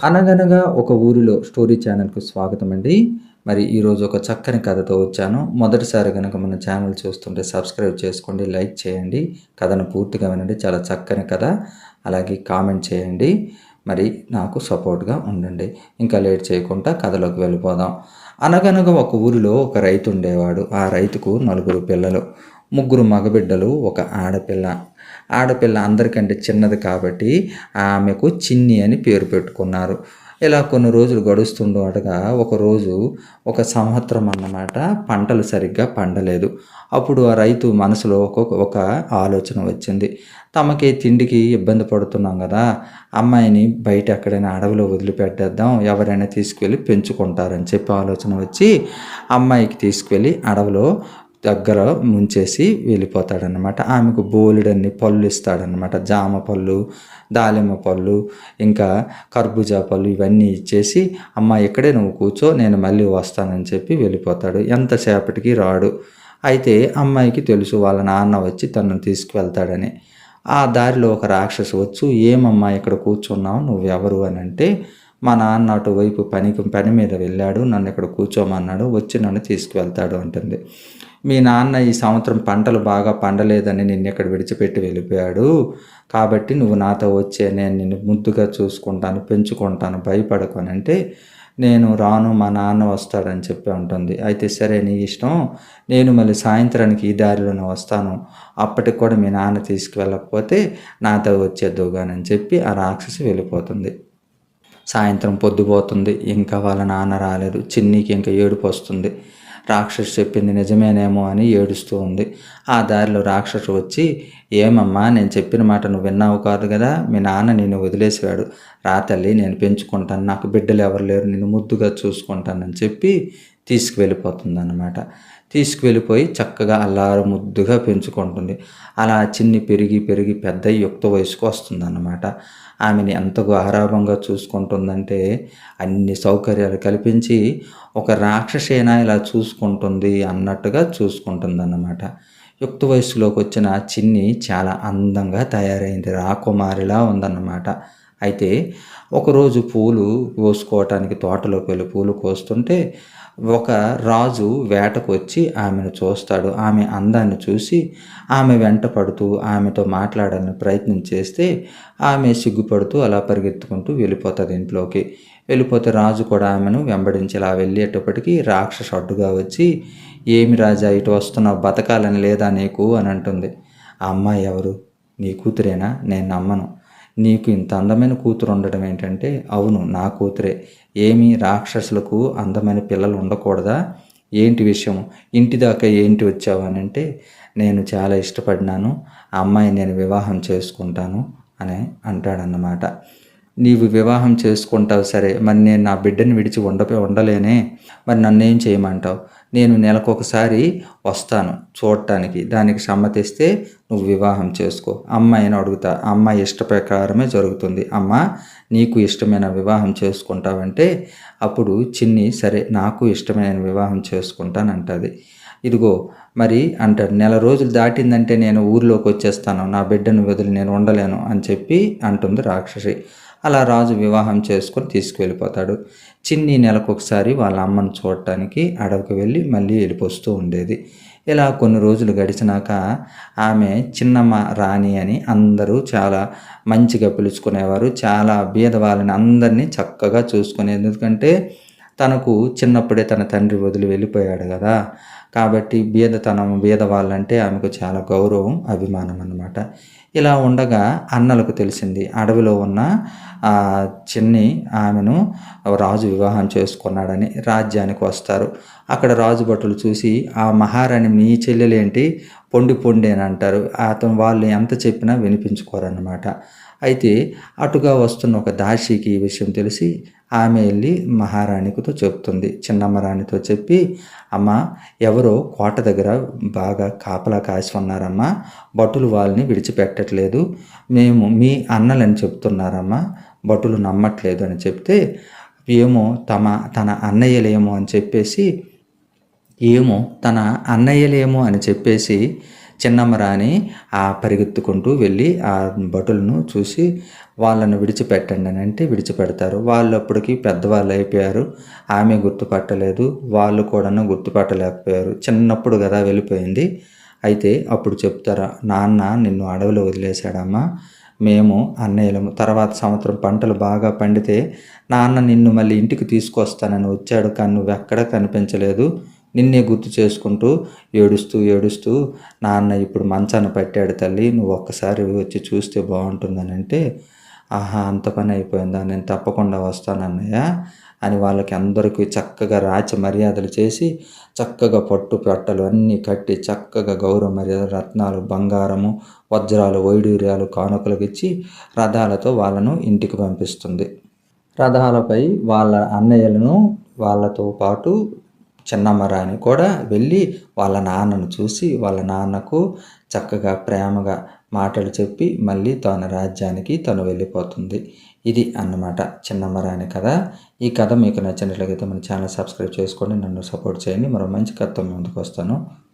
అనగనగా ఒక ఊరిలో స్టోరీ ఛానల్‌కు స్వాగతం అండి. మరి ఈరోజు ఒక చక్కని కథతో వచ్చాను. మొదటిసారి గనక మన ఛానల్ చూస్తుంటే సబ్స్క్రైబ్ చేసుకోండి, లైక్ చేయండి. కథను పూర్తిగా వినండి. చాలా చక్కని కథ. అలాగే కామెంట్ చేయండి. మరి నాకు సపోర్ట్‌గా ఉండండి. ఇంకా లేట్ చేయకుండా కథలోకి వెళ్ళిపోదాం. అనగనగా ఒక ఊరిలో ఒక రైతు ఉండేవాడు. ఆ రైతుకు నలుగురు పిల్లలు. ముగ్గురు మగబిడ్డలు, ఒక ఆడపిల్ల. ఆడపిల్ల అందరికంటే చిన్నది కాబట్టి ఆమెకు చిన్ని అని పేరు పెట్టుకున్నారు. ఇలా కొన్ని రోజులు గడుస్తుండగా ఒకరోజు ఒక సంవత్సరం అన్నమాట పంటలు సరిగ్గా పండలేదు. అప్పుడు ఆ రైతు మనసులో ఒక ఆలోచన వచ్చింది. తమకి తిండికి ఇబ్బంది పడుతున్నాం కదా, అమ్మాయిని బయట ఎక్కడైనా అడవిలో వదిలిపెట్టేద్దాం, ఎవరైనా తీసుకువెళ్ళి పెంచుకుంటారని చెప్పి ఆలోచన వచ్చి అమ్మాయికి తీసుకువెళ్ళి అడవిలో దగ్గర ముంచేసి వెళ్ళిపోతాడనమాట. ఆమెకు బోలెడన్ని పళ్ళు ఇస్తాడనమాట. జామ పళ్ళు, దానిమ్మ పళ్ళు, ఇంకా కర్బూజా పళ్ళు ఇవన్నీ ఇచ్చేసి, అమ్మ ఇక్కడే నువ్వు కూర్చో, నేను మళ్ళీ వస్తానని చెప్పి వెళ్ళిపోతాడు. ఎంతసేపటికి రాడు. అయితే అమ్మాయికి తెలుసు వాళ్ళ నాన్న వచ్చి తనను తీసుకువెళ్తాడని. ఆ దారిలో ఒక రాక్షసు వచ్చు, ఏమమ్మా ఇక్కడ కూర్చున్నావు, నువ్వెవరు అని అంటే, మా నాన్న అటువైపు పని మీద వెళ్ళాడు, నన్ను ఇక్కడ కూర్చోమన్నాడు, వచ్చి నన్ను తీసుకువెళ్తాడు అంటుంది. మీ నాన్న ఈ సంవత్సరం పంటలు బాగా పండలేదని నిన్ను ఇక్కడ విడిచిపెట్టి వెళ్ళిపోయాడు, కాబట్టి నువ్వు నాతో వచ్చే, నేను నిన్ను ముద్దుగా చూసుకుంటాను, పెంచుకుంటాను, భయపడకు అని అంటే, నేను రాను, మా నాన్న వస్తాడని చెప్పి ఉంటుంది. అయితే సరే నీ ఇష్టం, నేను మళ్ళీ సాయంత్రానికి ఈ దారిలోనే వస్తాను, అప్పటికి కూడా మీ నాన్న తీసుకువెళ్ళకపోతే నాతో వచ్చేద్దువుగానని చెప్పి ఆ రాక్షసి వెళ్ళిపోతుంది. సాయంత్రం పొద్దుపోతుంది, ఇంకా వాళ్ళ నాన్న రాలేదు. చిన్నికి ఇంకా ఏడుపు వస్తుంది. రాక్షసు చెప్పింది నిజమేనేమో అని ఏడుస్తూ ఉంది. ఆ దారిలో రాక్షసు వచ్చి, ఏమమ్మా నేను చెప్పిన మాట నువ్వు విన్నావు కాదు కదా, మీ నాన్న నిన్ను వదిలేసాడు, రా తల్లి నేను పెంచుకుంటాను, నాకు బిడ్డలు ఎవరు లేరు, నిన్ను ముద్దుగా చూసుకుంటానని చెప్పి తీసుకువెళ్ళిపోతుంది అన్నమాట. తీసుకువెళ్ళిపోయి చక్కగా అల్లారు ముద్దుగా పెంచుకుంటుంది. అలా చిన్ని పెరిగి పెరిగి పెద్ద యుక్త వయసుకు వస్తుందన్నమాట. ఆమెని ఎంత గారాబంగా చూసుకుంటుందంటే అన్ని సౌకర్యాలు కల్పించి ఒక రాక్షసేన ఇలా చూసుకుంటుంది అన్నట్టుగా చూసుకుంటుందన్నమాట. యుక్త వయసులోకి వచ్చిన చిన్ని చాలా అందంగా తయారైంది, రాకుమారిలా ఉందన్నమాట. అయితే ఒకరోజు పూలు కోసుకోవటానికి తోటలోకి వెళ్ళి పూలు కోస్తుంటే ఒక రాజు వేటకు వచ్చి ఆమెను చూస్తాడు. ఆమె అందాన్ని చూసి ఆమె వెంట పడుతూ ఆమెతో మాట్లాడాలని ప్రయత్నం చేస్తే ఆమె సిగ్గుపడుతూ అలా పరిగెత్తుకుంటూ వెళ్ళిపోతుంది ఇంట్లోకి. వెళ్ళిపోతే రాజు కూడా ఆమెను వెంబడించి ఇలా వెళ్ళేటప్పటికి రాక్షసు అడ్డుగా వచ్చి, ఏమి రాజా ఇటు వస్తున్నావు, బతకాలని లేదా నీకు అని అంటుంది. ఆ అమ్మాయి ఎవరు, నీ కూతురేనా, నేను నమ్మను, నీకు ఇంత అందమైన కూతురు ఉండడం ఏంటంటే, అవును నా కూతురే, ఏమి రాక్షసులకు అందమైన పిల్లలు ఉండకూడదా, ఏంటి విషయం, ఇంటి దాకా ఏంటి వచ్చావు అని అంటే, నేను చాలా ఇష్టపడినాను, ఆ అమ్మాయి నేను వివాహం చేసుకుంటాను అని అంటాడన్నమాట. నీవు వివాహం చేసుకుంటావు సరే, మరి నేను నా బిడ్డని విడిచి ఉండలేనే, మరి నన్నేం చేయమంటావు, నేను నెలకొకసారి వస్తాను చూడటానికి, దానికి సమ్మతిస్తే నువ్వు వివాహం చేసుకో, అమ్మాయిని అడుగుతా, అమ్మాయి ఇష్ట ప్రకారమే జరుగుతుంది, అమ్మ నీకు ఇష్టమైన వివాహం చేసుకుంటావంటే అప్పుడు చిన్ని సరే నాకు ఇష్టమైన వివాహం చేసుకుంటానంటుంది. ఇదిగో మరి అంటాడు, నెల రోజులు దాటిందంటే నేను ఊరిలోకి వచ్చేస్తాను, నా బిడ్డను వదిలి నేను ఉండలేను అని చెప్పి అంటుంది రాక్షసి. అలా రాజు వివాహం చేసుకొని తీసుకువెళ్ళిపోతాడు. చిన్ని నెలకొకసారి వాళ్ళ అమ్మను చూడటానికి అడవికి వెళ్ళి మళ్ళీ వెళ్ళిపోస్తూ ఉండేది. ఇలా కొన్ని రోజులు గడిచినాక ఆమె చిన్నమ్మ రాణి అని అందరూ చాలా మంచిగా పిలుచుకునేవారు. చాలా బీద వాళ్ళని అందరినీ చక్కగా చూసుకునేది. ఎందుకంటే తనకు చిన్నప్పుడే తన తండ్రి వదిలి వెళ్ళిపోయాడు కదా, కాబట్టి బీద వాళ్ళంటే ఆమెకు చాలా గౌరవం, అభిమానం అన్నమాట. ఇలా ఉండగా అన్నలకు తెలిసింది, అడవిలో ఉన్న చిన్ని ఆమెను రాజు వివాహం చేసుకున్నాడని. రాజ్యానికి వస్తారు. అక్కడ రాజు భటులు చూసి, ఆ మహారాణి మీ చెల్లెలేంటి, పొండి అని అంటారు. వాళ్ళు ఎంత చెప్పినా వినిపించుకోరన్నమాట. అయితే అటుగా వస్తున్న ఒక దాసికి ఈ విషయం తెలిసి ఆమె వెళ్ళి మహారాణితో చెప్తుంది. చిన్నమ్మ రాణితో చెప్పి, అమ్మ ఎవరో కోట దగ్గర బాగా కాపలా కాసి ఉన్నారమ్మా, భటులు వాళ్ళని విడిచిపెట్టట్లేదు, మేము మీ అన్నలని చెప్తున్నారమ్మా, భటులు నమ్మట్లేదు అని చెప్తే, ఏమో తన అన్నయ్యలేమో అని చెప్పేసి చిన్నమ్మ రాణి పరిగెత్తుకుంటూ వెళ్ళి ఆ భటులను చూసి వాళ్ళను విడిచిపెట్టండి అని అంటే విడిచిపెడతారు. వాళ్ళు అప్పటికి పెద్దవాళ్ళు అయిపోయారు. ఆమె గుర్తుపట్టలేదు, వాళ్ళు కూడాను గుర్తుపట్టలేకపోయారు. చిన్నప్పుడు కదా వెళ్ళిపోయింది. అయితే అప్పుడు చెప్తారా, నాన్న నిన్ను అడవిలో వదిలేశాడమ్మా, మేము అన్నయ్యలము. తర్వాత సంవత్సరం పంటలు బాగా పండితే నాన్న నిన్ను మళ్ళీ ఇంటికి తీసుకొస్తానని వచ్చాడు, కానీ నువ్వెక్కడా కనిపించలేదు. నిన్నే గుర్తు చేసుకుంటూ ఏడుస్తూ ఏడుస్తూ నాన్న ఇప్పుడు మంచాన పట్టాడు తల్లి, నువ్వు ఒక్కసారి వచ్చి చూస్తే బాగుంటుందని అంటే, ఆహా అంత పని అయిపోయిందా, నేను తప్పకుండా వస్తానన్నయ్య అని వాళ్ళకి అందరికీ చక్కగా రాచ మర్యాదలు చేసి చక్కగా పట్టు పట్టలు అన్నీ కట్టి చక్కగా గౌరవ మర్యాద రత్నాలు బంగారము వజ్రాలు వైడూర్యాలు కానుకలకు ఇచ్చి రథాలతో వాళ్ళను ఇంటికి పంపిస్తుంది. రథాలపై వాళ్ళ అన్నయ్యలను వాళ్ళతో పాటు చిన్నమ్మ రాణి కూడా వెళ్ళి వాళ్ళ నాన్నను చూసి వాళ్ళ నాన్నకు చక్కగా ప్రేమగా మాటలు చెప్పి మళ్ళీ తన రాజ్యానికి తను వెళ్ళిపోతుంది. ఇది అన్నమాట చిన్నమ్మ రాణి కథ. ఈ కథ మీకు నచ్చినట్లయితే మన ఛానల్ సబ్స్క్రైబ్ చేసుకోండి, నన్ను సపోర్ట్ చేయండి. మరో మంచి కథతో ముందుకు వస్తాను.